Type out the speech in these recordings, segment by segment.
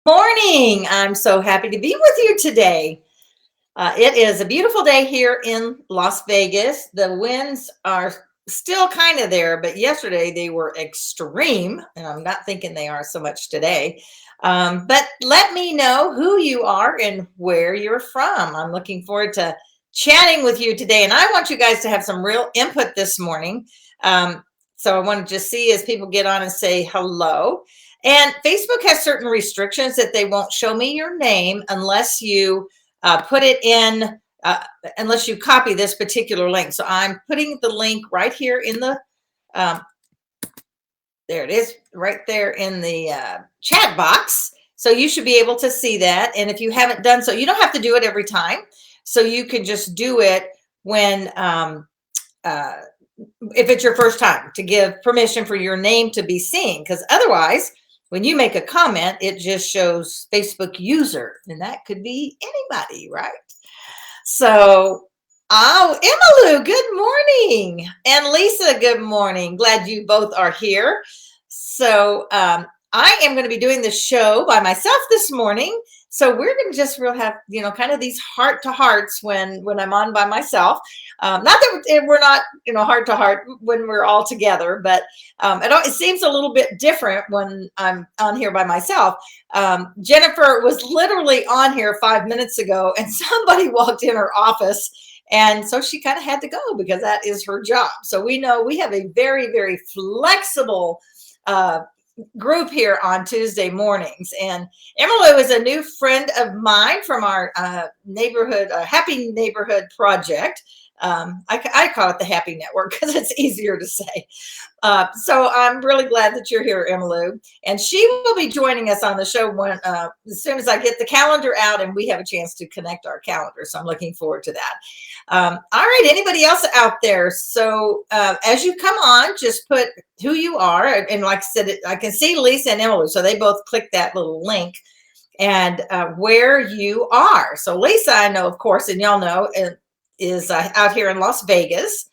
Morning. I'm so happy to be with you today. It is a beautiful day here in Las Vegas. The winds are still kind of there, but yesterday they were extreme, and I'm not thinking they are so much today. But let me know who you are and where you're from. I'm looking forward to chatting with you today, and I want you guys to have some real input this morning. So I want to just see as people get on and say hello. And Facebook has certain restrictions that they won't show me your name unless you put it in, uh, unless you copy this particular link. So I'm putting the link right here in the, um, there it is, right there in the chat box. So you should be able to see that. And if you haven't done so, you don't have to do it every time. So you can just do it when, uh, if it's your first time, to give permission for your name to be seen, because otherwise when you make a comment it just shows Facebook user, and that could be anybody, right? So, oh, Emmylou, good morning, and Lisa, good morning. Glad you both are here. So I am going to be doing the show by myself this morning. So we're going to just real have, kind of these heart to hearts when I'm on by myself. Not that we're not, heart to heart when we're all together, but it seems a little bit different when I'm on here by myself. Jennifer was literally on here 5 minutes ago, and somebody walked in her office, and so she kind of had to go because that is her job. So we know we have a very, very flexible uh, group here on Tuesday mornings. And Emmylou is a new friend of mine from our neighborhood, Happy Neighborhood Project. I call it the Happy Network because it's easier to say. So I'm really glad that you're here, Emmylou. And she will be joining us on the show when, as soon as I get the calendar out and we have a chance to connect our calendar. So I'm looking forward to that. All right, anybody else out there? So as you come on, just put who you are. And like I said, I can see Lisa and Emmylou. So they both click that little link and where you are. So Lisa, I know, of course, and y'all know, is out here in Las Vegas.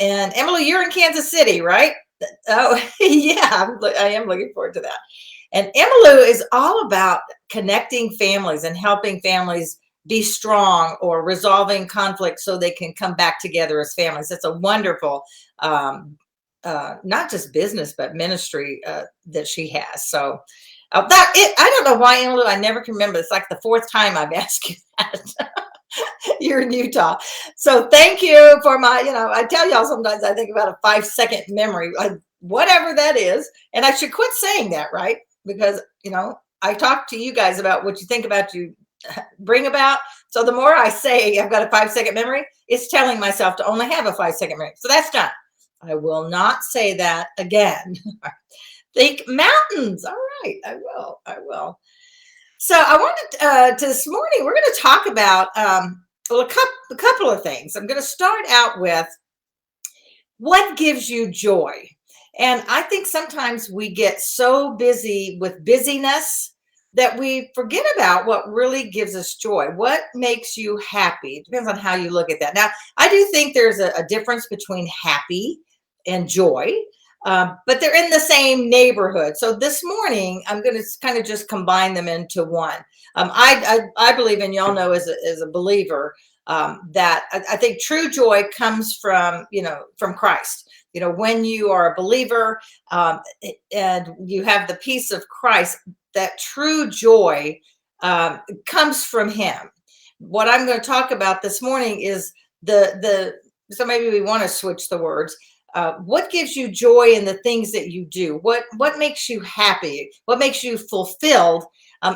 And Emmylou, you're in Kansas City, right? Oh, yeah, I am looking forward to that. And Emmylou is all about connecting families and helping families be strong or resolving conflict so they can come back together as families. It's a wonderful, not just business, but ministry that she has. So I don't know why, Emmylou, I never can remember. It's like the fourth time I've asked you that. You're in Utah. So thank you for my, I tell y'all sometimes I think about a 5 second memory, whatever that is. And I should quit saying that, right? Because, I talk to you guys about what you think about, you bring about. So the more I say I've got a 5 second memory, it's telling myself to only have a 5 second memory. So that's done. I will not say that again. Think mountains. All right. I will. I will. So I wanted to this morning, we're going to talk about well, a couple of things. I'm going to start out with what gives you joy. And I think sometimes we get so busy with busyness that we forget about what really gives us joy. What makes you happy? It depends on how you look at that. Now, I do think there's a difference between happy and joy. But they're in the same neighborhood. So this morning, I'm going to kind of just combine them into one. I believe, and y'all know as a believer, that I think true joy comes from, from Christ. When you are a believer and you have the peace of Christ, that true joy comes from Him. What I'm going to talk about this morning is so maybe we want to switch the words. What gives you joy in the things that you do? What makes you happy? What makes you fulfilled?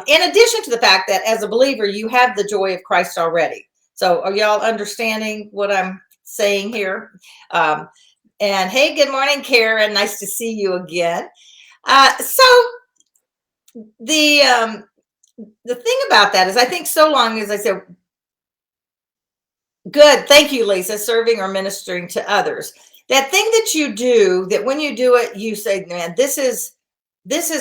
In addition to the fact that as a believer, you have the joy of Christ already. So are y'all understanding what I'm saying here? And hey, good morning, Karen. Nice to see you again. So the thing about that is, I think so long as I said, good, thank you, Lisa, serving or ministering to others. That thing that you do, that when you do it, you say, man, this is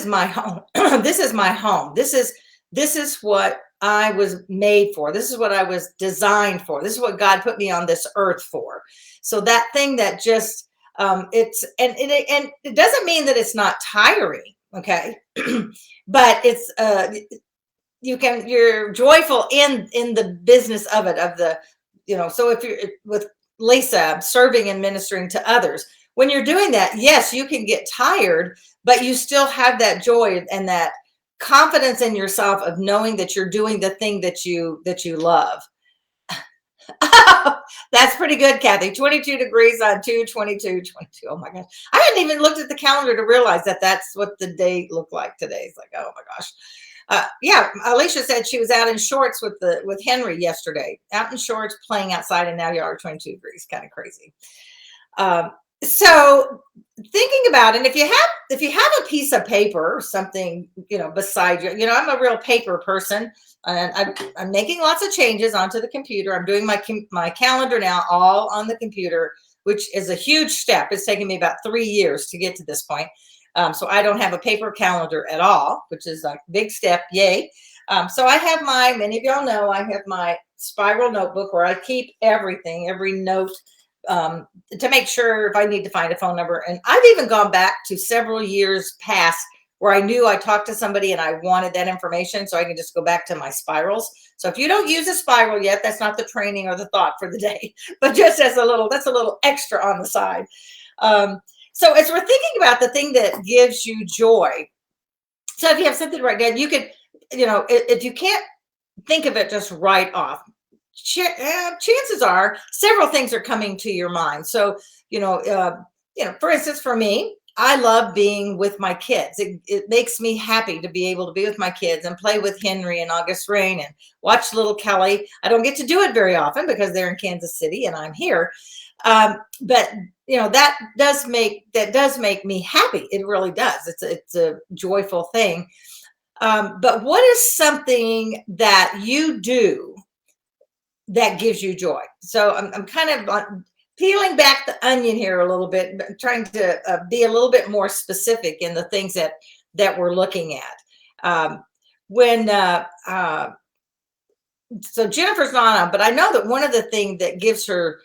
my home. This is my home. This is what I was made for. This is what I was designed for. This is what God put me on this earth for. So that thing that just it doesn't mean that it's not tiring, okay? But you're joyful in the business of it, of the, so if you're with Lisa serving and ministering to others, when you're doing that, yes, you can get tired, but you still have that joy and that confidence in yourself of knowing that you're doing the thing that you love. That's pretty good, Kathy. 22 degrees on 2/22/22. Oh my gosh. I hadn't even looked at the calendar to realize that that's what the day looked like today. It's like, oh my gosh. Yeah, Alicia said she was out in shorts with Henry yesterday, out in shorts playing outside, and now you are 22 degrees. Kind of crazy. Um, so thinking about it, if you have a piece of paper or something, beside you, I'm a real paper person, and I'm making lots of changes onto the computer. I'm doing my calendar now all on the computer, which is a huge step. It's taken me about 3 years to get to this point. So I don't have a paper calendar at all, which is a big step. Yay. So I have many of y'all know, I have my spiral notebook where I keep everything, every note, to make sure if I need to find a phone number. And I've even gone back to several years past where I knew I talked to somebody and I wanted that information, so I can just go back to my spirals. So if you don't use a spiral yet, that's not the training or the thought for the day, but just that's a little extra on the side. So as we're thinking about the thing that gives you joy, so if you have something to write down, you could, if you can't think of it just right off, chances are several things are coming to your mind. So, for instance, for me, I love being with my kids. It makes me happy to be able to be with my kids and play with Henry and August Rain and watch little Kelly. I don't get to do it very often because they're in Kansas City and I'm here. But that does make me happy. It really does. It's a joyful thing. But what is something that you do that gives you joy? So I'm kind of peeling back the onion here a little bit, trying to be a little bit more specific in the things that we're looking at. So Jennifer's not on, but I know that one of the things that gives her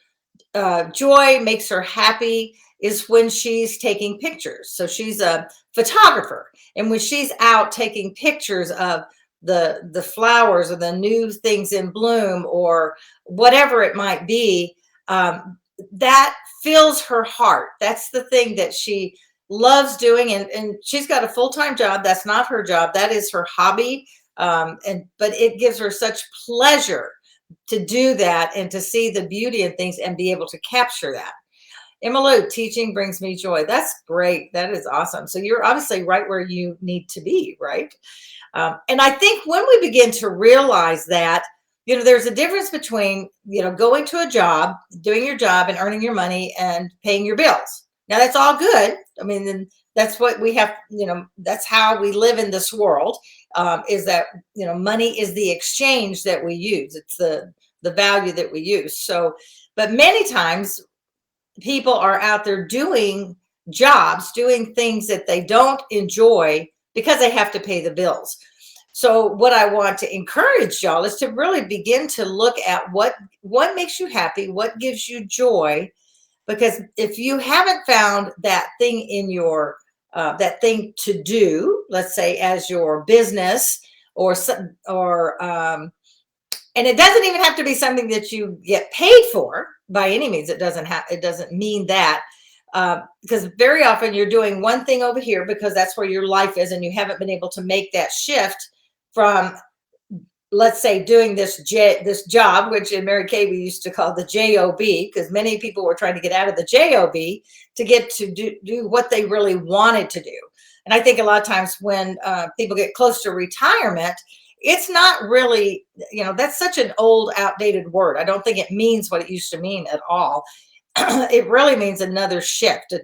joy, makes her happy, is when she's taking pictures. So she's a photographer, and when she's out taking pictures of the flowers or the new things in bloom or whatever it might be, that fills her heart. That's the thing that she loves doing, and she's got a full-time job. That's not her job. That is her hobby. But it gives her such pleasure to do that and to see the beauty in things and be able to capture that. Emma, teaching brings me joy. That's great. That is awesome. So you're obviously right where you need to be, right? And I think when we begin to realize that, there's a difference between, going to a job, doing your job and earning your money and paying your bills. Now that's all good. I mean, then that's what we have, that's how we live in this world, is that, money is the exchange that we use. It's the value that we use. So, but many times people are out there doing jobs, doing things that they don't enjoy because they have to pay the bills. So what I want to encourage y'all is to really begin to look at what makes you happy, what gives you joy, because if you haven't found that thing in your that thing to do, let's say as your business or and it doesn't even have to be something that you get paid for by any means. It doesn't mean that, because very often you're doing one thing over here because that's where your life is, and you haven't been able to make that shift from, let's say, doing this job, which in Mary Kay we used to call the JOB, because many people were trying to get out of the JOB to get to do what they really wanted to do. And I think a lot of times when people get close to retirement, it's not really, that's such an old, outdated word. I don't think it means what it used to mean at all. It really means another shift,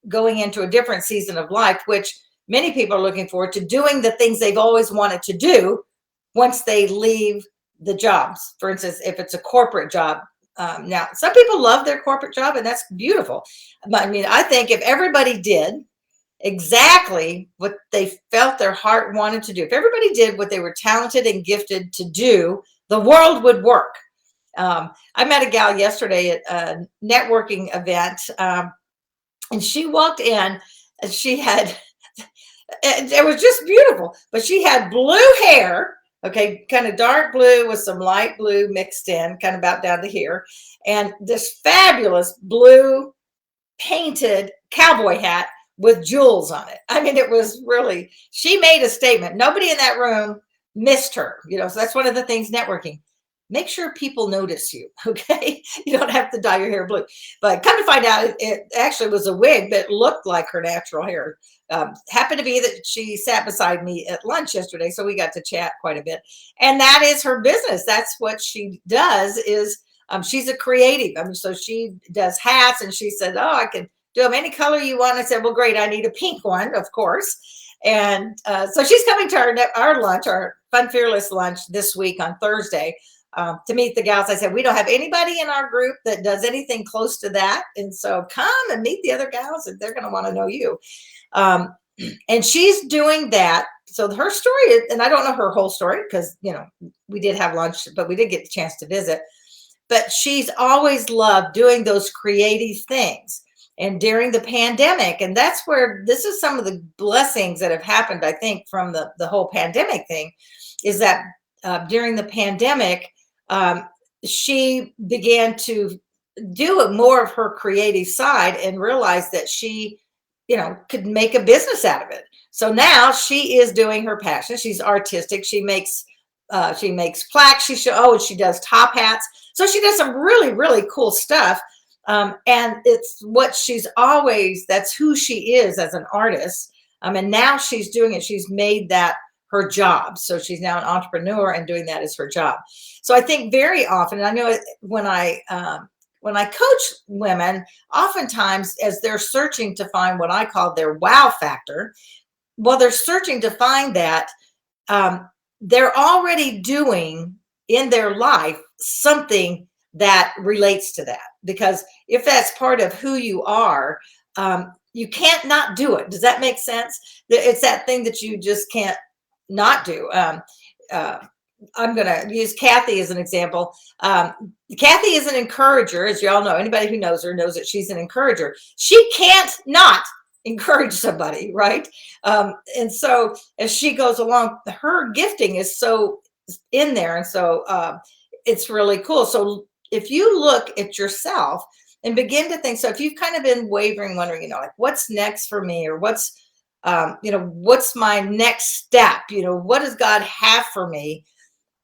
going into a different season of life, which many people are looking forward to, doing the things they've always wanted to do once they leave the jobs. For instance, if it's a corporate job. Now, some people love their corporate job, and that's beautiful. I mean, I think if everybody did exactly what they felt their heart wanted to do, if everybody did what they were talented and gifted to do, the world would work. I met a gal yesterday at a networking event, and she walked in and she had, it was just beautiful, but she had blue hair. Okay, kind of dark blue with some light blue mixed in, kind of about down to here. And this fabulous blue painted cowboy hat with jewels on it. I mean, it was really, she made a statement. Nobody in that room missed her, so that's one of the things networking. Make sure people notice you, okay? You don't have to dye your hair blue. But come to find out, it actually was a wig that looked like her natural hair. Happened to be that she sat beside me at lunch yesterday, so we got to chat quite a bit. And that is her business. That's what she does is she's a creative. I mean, so she does hats, and she said, "Oh, I can do them any color you want." I said, "Well, great. I need a pink one, of course." And so she's coming to our lunch, our Fun Fearless lunch this week on Thursday to meet the gals. I said, we don't have anybody in our group that does anything close to that. And so come and meet the other gals, and they're going to want to know you. And she's doing that. So her story is, and I don't know her whole story because, we did have lunch, but we did get the chance to visit. But she's always loved doing those creative things. And during the pandemic, and that's where this is some of the blessings that have happened, I think, from the whole pandemic thing, is that during the pandemic, she began to do more of her creative side and realized that she, could make a business out of it. So now she is doing her passion. She's artistic. She makes plaques. She does top hats. So she does some really, really cool stuff. And it's what that's who she is as an artist. And now she's doing it. She's made that her job. So she's now an entrepreneur and doing that as her job. So I think very often, and I know when I coach women, oftentimes as they're searching to find what I call their wow factor, while they're searching to find that, they're already doing in their life something that relates to that. Because if that's part of who you are, you can't not do it. Does that make sense? It's that thing that you just can't not do. I'm going to use Kathy as an example. Kathy is an encourager, as you all know. Anybody who knows her knows that she's an encourager. She can't not encourage somebody, right? And so as she goes along, her gifting is so in there. And so it's really cool. So if you look at yourself and begin to think, so if you've kind of been wavering, wondering, like what's next for me, or what's my next step? What does God have for me?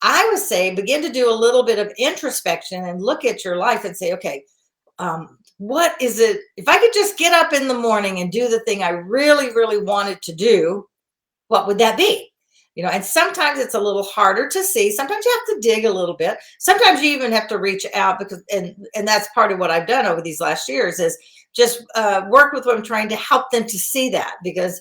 I would say begin to do a little bit of introspection and look at your life and say, okay, what is it? If I could just get up in the morning and do the thing I really, really wanted to do, what would that be? And sometimes it's a little harder to see. Sometimes you have to dig a little bit. Sometimes you even have to reach out because, and that's part of what I've done over these last years is just work with women, trying to help them to see that, because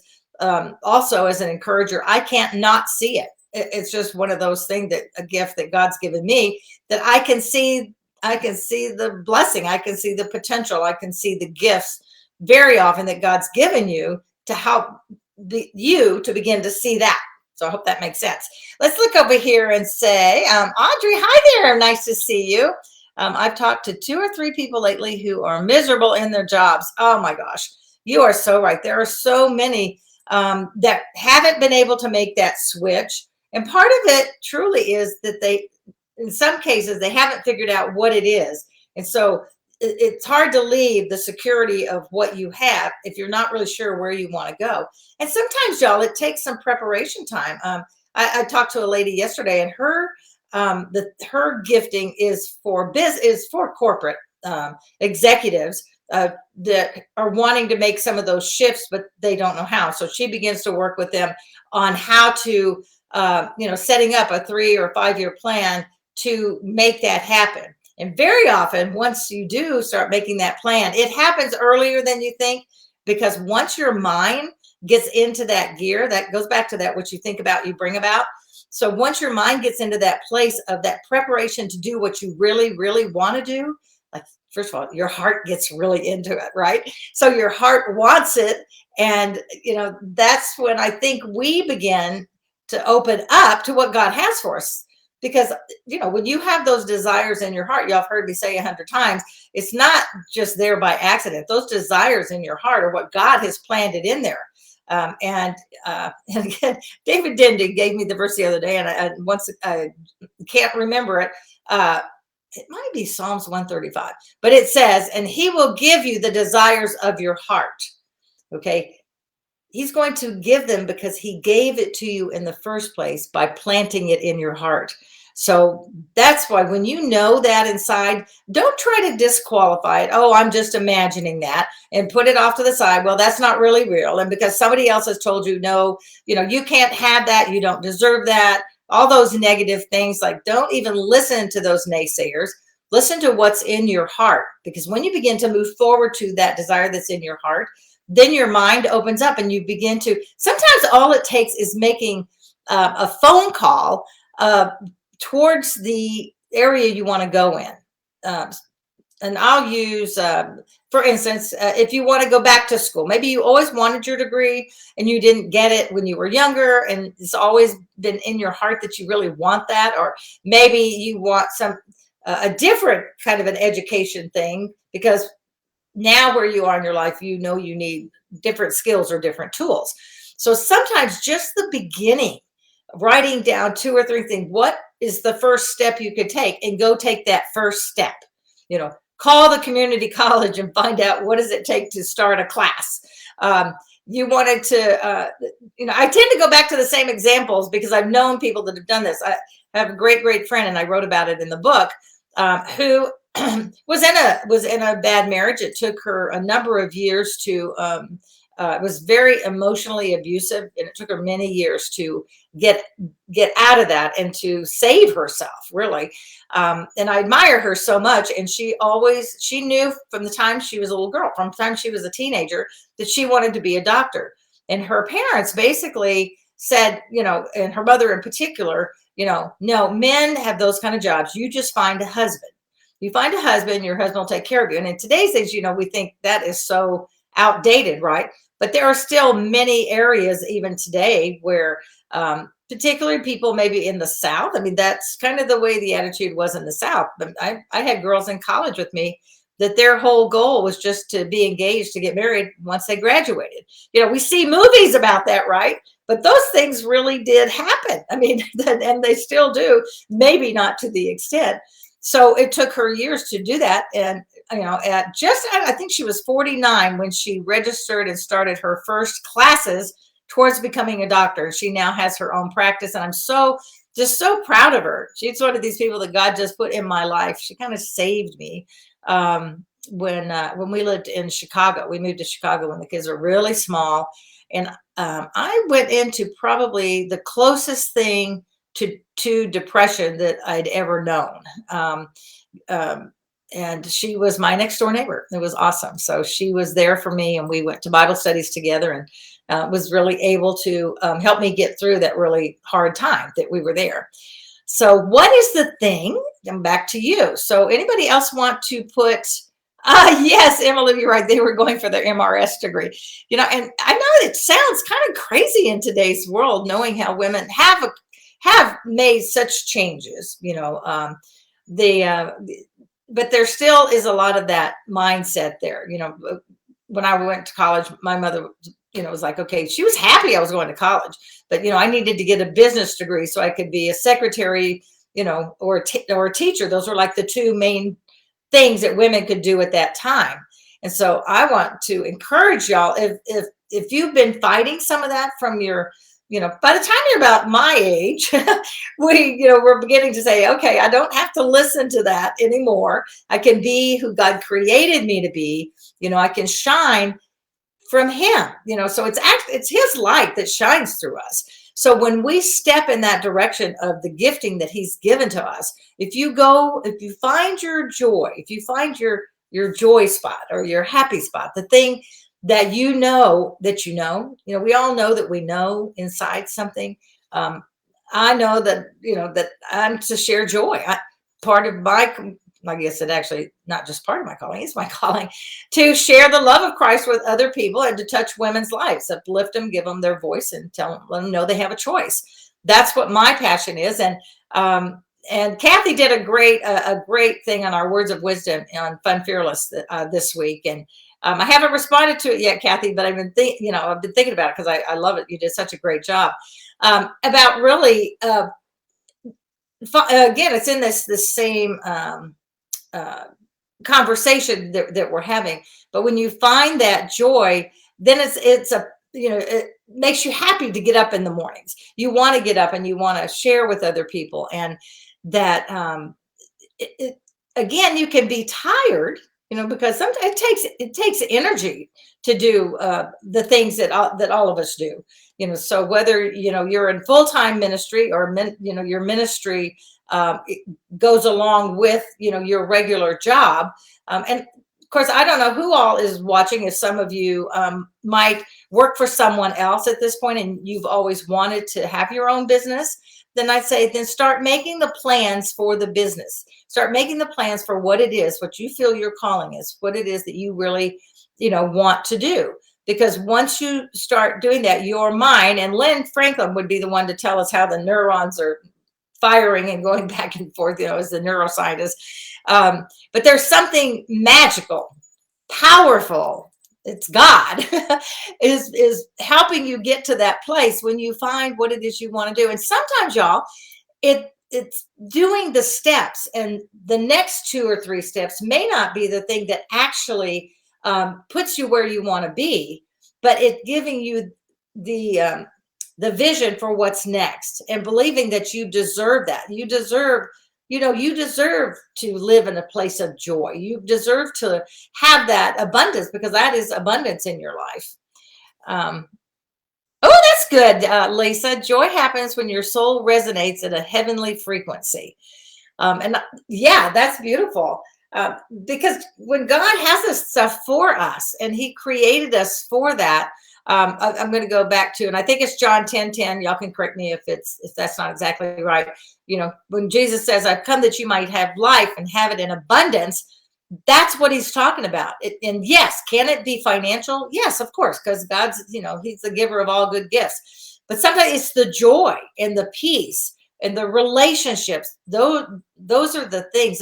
also as an encourager, I can't not see it. It's just one of those things, that a gift that God's given me, that I can see the blessing. I can see the potential. I can see the gifts very often that God's given you to help you to begin to see that. So I hope that makes sense. Let's look over here and say, Audrey, hi there. Nice to see you. I've talked to 2 or 3 people lately who are miserable in their jobs. Oh my gosh, you are so right. There are so many that haven't been able to make that switch. And part of it truly is that in some cases, they haven't figured out what it is. And so it's hard to leave the security of what you have if you're not really sure where you want to go. And sometimes, y'all, it takes some preparation time. I talked to a lady yesterday, and her gifting is for corporate executives that are wanting to make some of those shifts, but they don't know how. So she begins to work with them on how to, setting up a 3 or 5 year plan to make that happen. And very often, once you do start making that plan, it happens earlier than you think, because once your mind gets into that gear, that goes back to that, what you think about, you bring about. So once your mind gets into that place of that preparation to do what you really, really want to do, like, first of all, your heart gets really into it, right? So your heart wants it. And, that's when I think we begin to open up to what God has for us. Because, when you have those desires in your heart, y'all have heard me say 100 times, it's not just there by accident. Those desires in your heart are what God has planted in there. And and again, David Dendy gave me the verse the other day, and I once I can't remember it. It might be Psalms 135, but it says, and he will give you the desires of your heart. Okay. He's going to give them because he gave it to you in the first place by planting it in your heart. So that's why when you know that inside, don't try to disqualify it. Oh, I'm just imagining that, and put it off to the side. Well, that's not really real. And because somebody else has told you, no, you can't have that. You don't deserve that. All those negative things, like, don't even listen to those naysayers. Listen to what's in your heart, because when you begin to move forward to that desire that's in your heart, then your mind opens up and you begin to, sometimes all it takes is making a phone call towards the area you want to go in. And I'll use, for instance, if you want to go back to school, maybe you always wanted your degree and you didn't get it when you were younger, and it's always been in your heart that you really want that. Or maybe you want a different kind of an education thing, because now where you are in your life, you need different skills or different tools. So sometimes just the beginning, writing down 2 or 3 things, what is the first step you could take, and go take that first step. Call the community college and find out what does it take to start a class. You wanted to, I tend to go back to the same examples because I've known people that have done this. I have a great friend, and I wrote about it in the book, who was in a bad marriage. It took her a number of years to, it was very emotionally abusive, and it took her many years to get out of that and to save herself, really. And I admire her so much. And she knew from the time she was a little girl, from the time she was a teenager, that she wanted to be a doctor. And her parents basically said, and her mother in particular, no, men have those kind of jobs. You just find a husband. You find a husband, your husband will take care of you. And in today's age, we think that is so outdated, right? But there are still many areas even today where, particularly people maybe in the South, I mean, that's kind of the way the attitude was in the South. But I had girls in college with me that their whole goal was just to be engaged, to get married once they graduated. We see movies about that, right? But those things really did happen. I mean, and they still do, maybe not to the extent. So it took her years to do that. And, I think she was 49 when she registered and started her first classes towards becoming a doctor. She now has her own practice, and I'm just so proud of her. She's one of these people that God just put in my life. She kind of saved me. When we lived in Chicago, we moved to Chicago when the kids were really small. And I went into probably the closest thing to depression that I'd ever known. And she was my next door neighbor. It was awesome. So she was there for me, and we went to Bible studies together, and was really able to help me get through that really hard time that we were there. So what is the thing? I'm back to you. So anybody else want to put, yes, Emily, you're right. They were going for their MRS degree, and I know it sounds kind of crazy in today's world, knowing how women have made such changes, but there still is a lot of that mindset there. When I went to college, my mother, was like, okay, she was happy I was going to college, but, I needed to get a business degree so I could be a secretary, or a teacher. Those were like the 2 main things that women could do at that time. And so I want to encourage y'all, if you've been fighting some of that from your, by the time you're about my age, we're beginning to say, okay, I don't have to listen to that anymore. I can be who God created me to be. I can shine from him, so it's his light that shines through us. So when we step in that direction of the gifting that he's given to us, if you find your joy, if you find your joy spot or your happy spot, the thing that we all know that we know inside something. I know that, that I'm to share joy. Part of my, I guess it actually not just part of my calling, it's my calling to share the love of Christ with other people and to touch women's lives, uplift them, give them their voice, and let them know they have a choice. That's what my passion is. And Kathy did a great thing on our words of wisdom on Fun Fearless this week. And I haven't responded to it yet, Kathy, but I've been thinking about it because I love it. You did such a great job. About really, again, it's in this same uh, conversation that we're having. But when you find that joy, then it makes you happy to get up in the mornings. You want to get up and you want to share with other people, and that it, it, again, you can be tired, because sometimes it takes energy to do the things that all of us do. So whether you're in full-time ministry or your ministry it goes along with your regular job, and of course I don't know who all is watching. If some of you might work for someone else at this point and you've always wanted to have your own business, then I'd say then start making the plans for the business. Start making the plans for what it is, what you feel your calling is, what it is that you really, want to do. Because once you start doing that, your mind, and Lynn Franklin would be the one to tell us how the neurons are firing and going back and forth, as the neuroscientist. But there's something magical, powerful. It's God is helping you get to that place when you find what it is you want to do. And sometimes, y'all, it's doing the steps, and the next 2 or 3 steps may not be the thing that actually puts you where you want to be, but it giving you the vision for what's next, and believing that you deserve that. You deserve to live in a place of joy. You deserve to have that abundance, because that is abundance in your life. Oh, that's good, Lisa. Joy happens when your soul resonates at a heavenly frequency. And yeah, that's beautiful. Because when God has this stuff for us and he created us for that, I'm going to go back to, and I think it's John 10:10. Y'all can correct me if that's not exactly right. When Jesus says, I've come that you might have life and have it in abundance, that's what he's talking about. And yes, can it be financial? Yes, of course, because God's, he's the giver of all good gifts. But sometimes it's the joy and the peace and the relationships. Those are the things.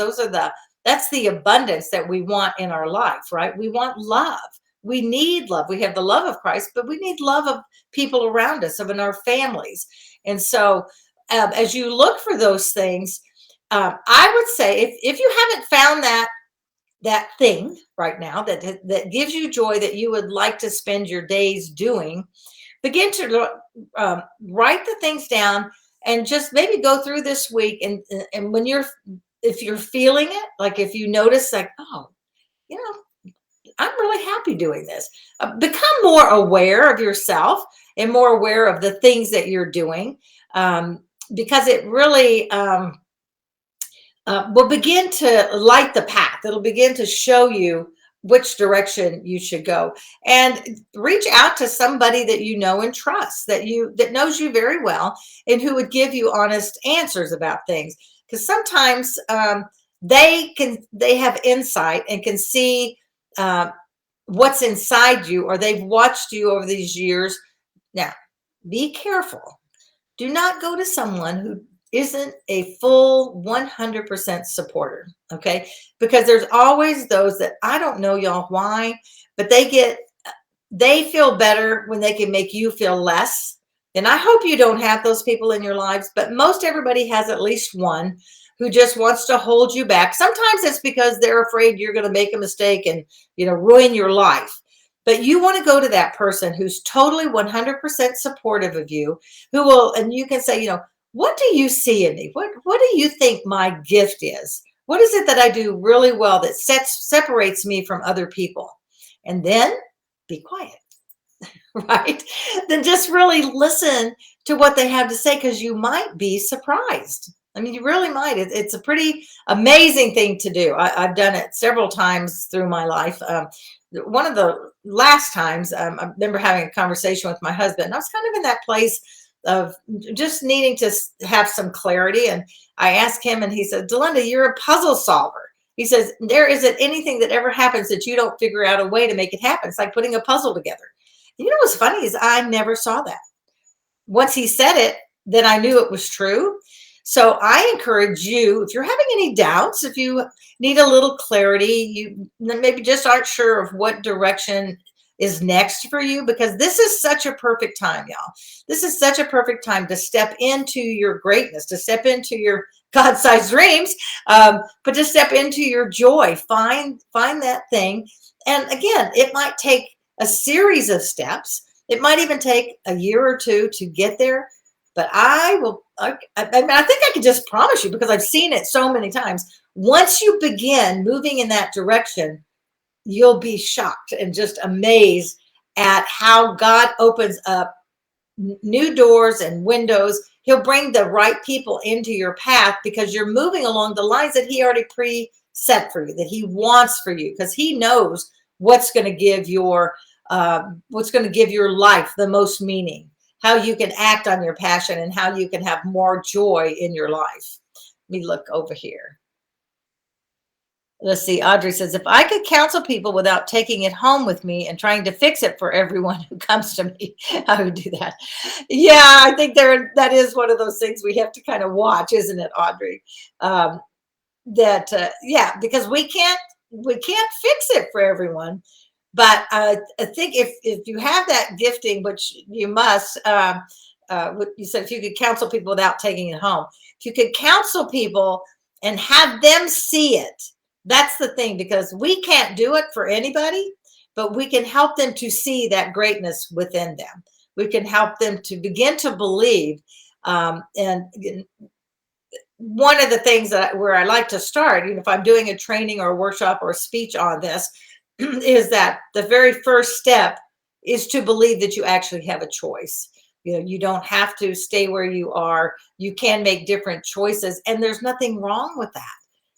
That's the abundance that we want in our life, right? We want love. We need love. We have the love of Christ, but we need love of people around us, of in our families. And so as you look for those things, I would say if you haven't found that thing right now that gives you joy, that you would like to spend your days doing, begin to write the things down and just maybe go through this week. And if you're feeling it, like if you notice like, oh, I'm really happy doing this. Become more aware of yourself and more aware of the things that you're doing, because it really will begin to light the path. It'll begin to show you which direction you should go, and reach out to somebody that you know and trust, that knows you very well, and who would give you honest answers about things. Because sometimes they have insight and can see what's inside you, or they've watched you over these years. Now, be careful. Do not go to someone who isn't a full 100% supporter, okay? Because there's always those that, I don't know y'all why, but they feel better when they can make you feel less. And I hope you don't have those people in your lives, but most everybody has at least one who just wants to hold you back. Sometimes it's because they're afraid you're going to make a mistake and, ruin your life. But you want to go to that person who's totally 100% supportive of you, and you can say, what do you see in me? What do you think my gift is? What is it that I do really well that separates me from other people? And then be quiet, right? Then just really listen to what they have to say, because you might be surprised. I mean, you really might. It's a pretty amazing thing to do. I've done it several times through my life. One of the last times, I remember having a conversation with my husband. I was kind of in that place of just needing to have some clarity. And I asked him, and he said, Delinda, you're a puzzle solver. He says, there isn't anything that ever happens that you don't figure out a way to make it happen. It's like putting a puzzle together. And what's funny is I never saw that. Once he said it, then I knew it was true. So I encourage you, if you're having any doubts, if you need a little clarity, you maybe just aren't sure of what direction is next for you, because this is such a perfect time, y'all. This is such a perfect time to step into your greatness, to step into your God-sized dreams, but to step into your joy. Find that thing. And again, it might take a series of steps. It might even take a year or two to get there. But mean, I think I can just promise you, because I've seen it so many times. Once you begin moving in that direction, you'll be shocked and just amazed at how God opens up new doors and windows. He'll bring the right people into your path because you're moving along the lines that he already preset for you, that he wants for you, because he knows what's going to give your life the most meaning, how you can act on your passion, and how you can have more joy in your life. Let me look over here. Let's see. Audrey says, if I could counsel people without taking it home with me and trying to fix it for everyone who comes to me, I would do that. Yeah, I think that is one of those things we have to kind of watch, isn't it, Audrey? Yeah, because we can't fix it for everyone. But I think if you have that gifting, which you must, what you said, if you could counsel people without taking it home, if you could counsel people and have them see it, that's the thing, because we can't do it for anybody, but we can help them to see that greatness within them. We can help them to begin to believe. And one of the things where I like to start, if I'm doing a training or a workshop or a speech on this, is that the very first step is to believe that you actually have a choice. You don't have to stay where you are. You can make different choices, and there's nothing wrong with that.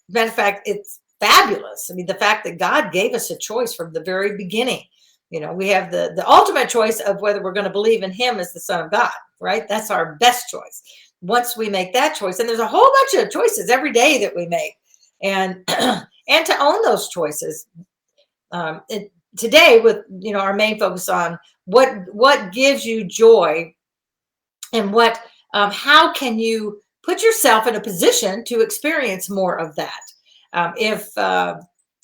Matter of fact, it's fabulous. I mean, the fact that God gave us a choice from the very beginning. We have the ultimate choice of whether we're going to believe in him as the Son of God, right? That's our best choice. Once we make that choice, and there's a whole bunch of choices every day that we make, and and to own those choices. Today, with our main focus on what gives you joy, and how can you put yourself in a position to experience more of that. Again,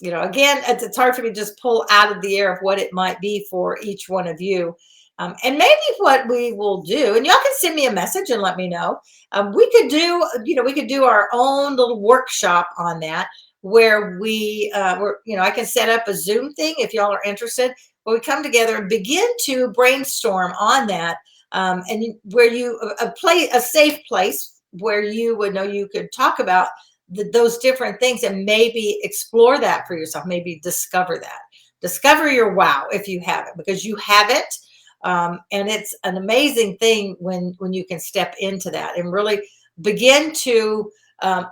it's hard for me to just pull out of the air of what it might be for each one of you. And maybe what we will do, and y'all can send me a message and let me know. We could do our own little workshop on that, where I can set up a Zoom thing if y'all are interested, where we come together and begin to brainstorm on that, and where you play a safe place where you would know you could talk about those different things and maybe explore that for yourself, maybe discover your wow if you have it, because you have it. And it's an amazing thing when you can step into that and really begin to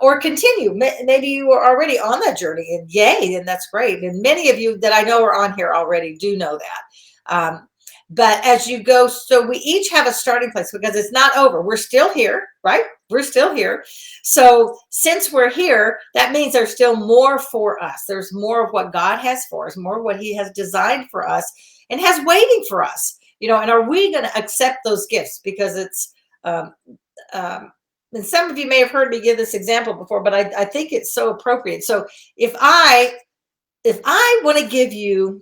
or continue. Maybe you are already on that journey, and yay, and that's great. And many of you that I know are on here already do know that. But as you go, so we each have a starting place, because it's not over. We're still here, right? We're still here. So since we're here, that means there's still more for us. There's more of what God has for us, more of what he has designed for us and has waiting for us. And are we going to accept those gifts? Because it's, and some of you may have heard me give this example before, but I think it's so appropriate. So if I want to give you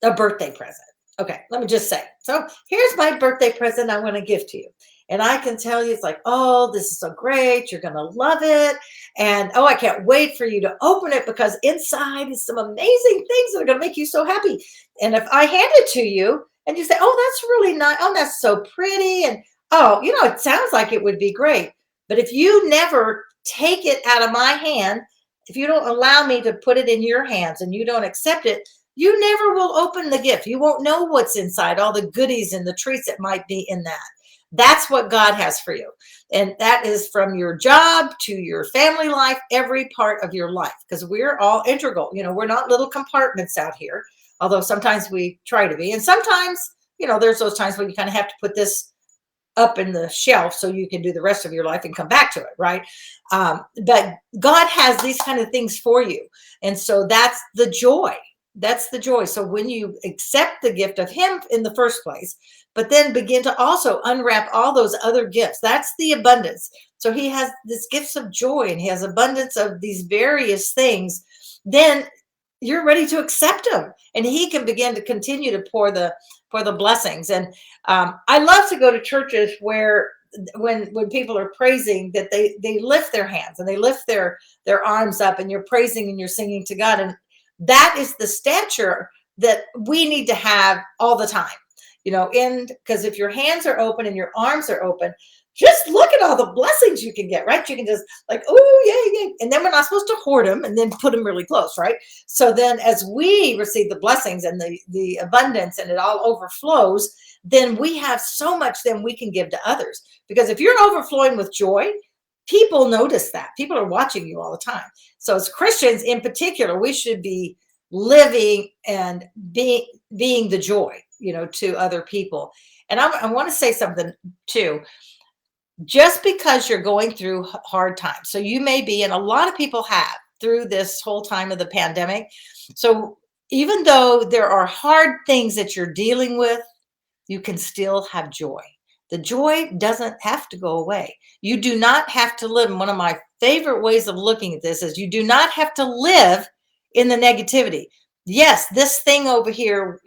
a birthday present, okay, let me just say, so here's my birthday present I want to give to you. And I can tell you, it's like, oh, this is so great. You're going to love it. And, oh, I can't wait for you to open it, because inside is some amazing things that are going to make you so happy. And if I hand it to you and you say, oh, that's really nice. Oh, that's so pretty. And, oh, it sounds like it would be great. But if you never take it out of my hand, if you don't allow me to put it in your hands and you don't accept it, you never will open the gift. You won't know what's inside, all the goodies and the treats that might be in that. That's what God has for you. And that is from your job to your family life, every part of your life, because we're all integral. We're not little compartments out here, although sometimes we try to be. And sometimes, there's those times when you kind of have to put this up in the shelf so you can do the rest of your life and come back to it, right? But God has these kind of things for you. And so that's the joy. That's the joy. So when you accept the gift of him in the first place, but then begin to also unwrap all those other gifts, that's the abundance. So he has this gifts of joy and he has abundance of these various things. Then you're ready to accept him, and he can begin to continue to pour the blessings. And I love to go to churches where when people are praising, that they lift their hands and they lift their arms up, and you're praising and you're singing to God. And that is the stature that we need to have all the time, and because if your hands are open and your arms are open, just look at all the blessings you can get, right? You can just like, oh, yeah, yeah. And then we're not supposed to hoard them and then put them really close, right? So then as we receive the blessings and the abundance and it all overflows, then we have so much then we can give to others. Because if you're overflowing with joy, people notice that. People are watching you all the time. So as Christians in particular, we should be living and being the joy, to other people. And I want to say something too. Just because you're going through hard times, so you may be, and a lot of people have through this whole time of the pandemic. So even though there are hard things that you're dealing with, you can still have joy. The joy doesn't have to go away. You do not have to live. And one of my favorite ways of looking at this is you do not have to live in the negativity. Yes, this thing over here,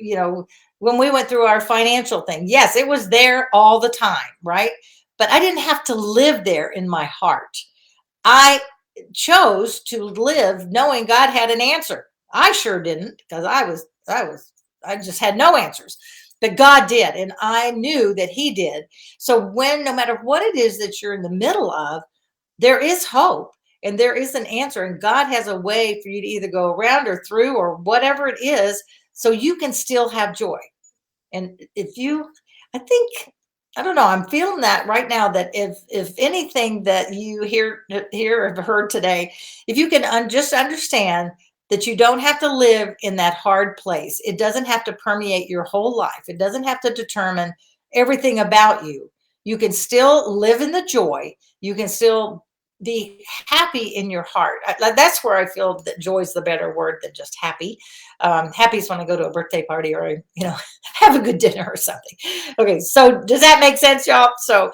when we went through our financial thing, yes, it was there all the time, right? But I didn't have to live there in my heart. I chose to live knowing God had an answer. I sure didn't, because I just had no answers. But God did, and I knew that he did. So no matter what it is that you're in the middle of, there is hope and there is an answer, and God has a way for you to either go around or through or whatever it is, so you can still have joy. And I think, I don't know, I'm feeling that right now, that if anything that you hear or have heard today, if you can just understand that you don't have to live in that hard place. It doesn't have to permeate your whole life. It doesn't have to determine everything about you. You can still live in the joy. You can still be happy in your heart. That's where I feel that joy is the better word than just happy. Happy is when I go to a birthday party or have a good dinner or something. Okay, so does that make sense, y'all? So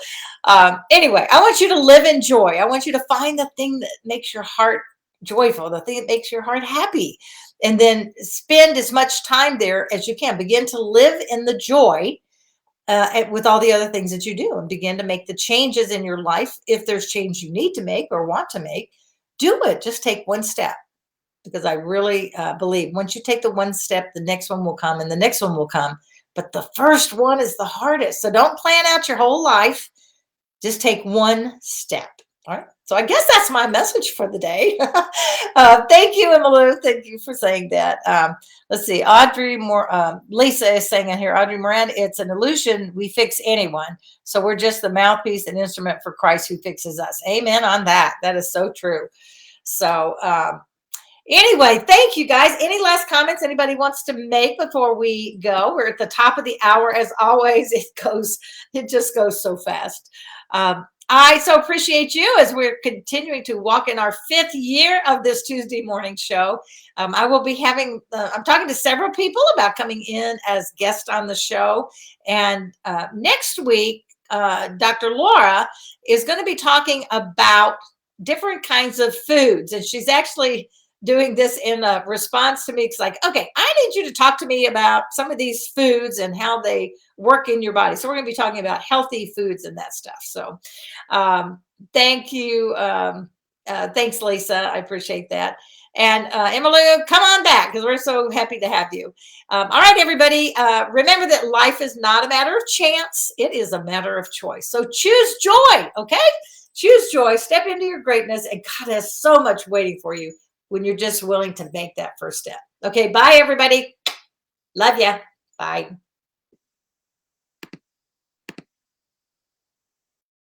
anyway, I want you to live in joy. I want you to find the thing that makes your heart joyful, the thing that makes your heart happy, and then spend as much time there as you can. Begin to live in the joy with all the other things that you do, and begin to make the changes in your life. If there's change you need to make or want to make, do it. Just take one step, because I really believe once you take the one step, the next one will come and the next one will come. But the first one is the hardest. So don't plan out your whole life. Just take one step. All right. So I guess that's my message for the day. Thank you, Emmylou. Thank you for saying that. Let's see. Lisa is saying in here, Audrey Moran, it's an illusion we fix anyone. So we're just the mouthpiece and instrument for Christ who fixes us. Amen on that. That is so true. So anyway, thank you guys. Any last comments anybody wants to make before we go? We're at the top of the hour as always. It just goes so fast. I so appreciate you as we're continuing to walk in our 5th year of this Tuesday morning show. I will be I'm talking to several people about coming in as guests on the show. And next week, Dr. Laura is going to be talking about different kinds of foods. And she's actually doing this in a response to me. It's like, okay, I need you to talk to me about some of these foods and how they work in your body. So we're going to be talking about healthy foods and that stuff. So thank you. Thanks, Lisa. I appreciate that. And Emmylou, come on back, because we're so happy to have you. All right, everybody. Remember that life is not a matter of chance. It is a matter of choice. So choose joy, okay? Choose joy. Step into your greatness. And God has so much waiting for you when you're just willing to make that first step. Okay, bye, everybody. Love ya. Bye.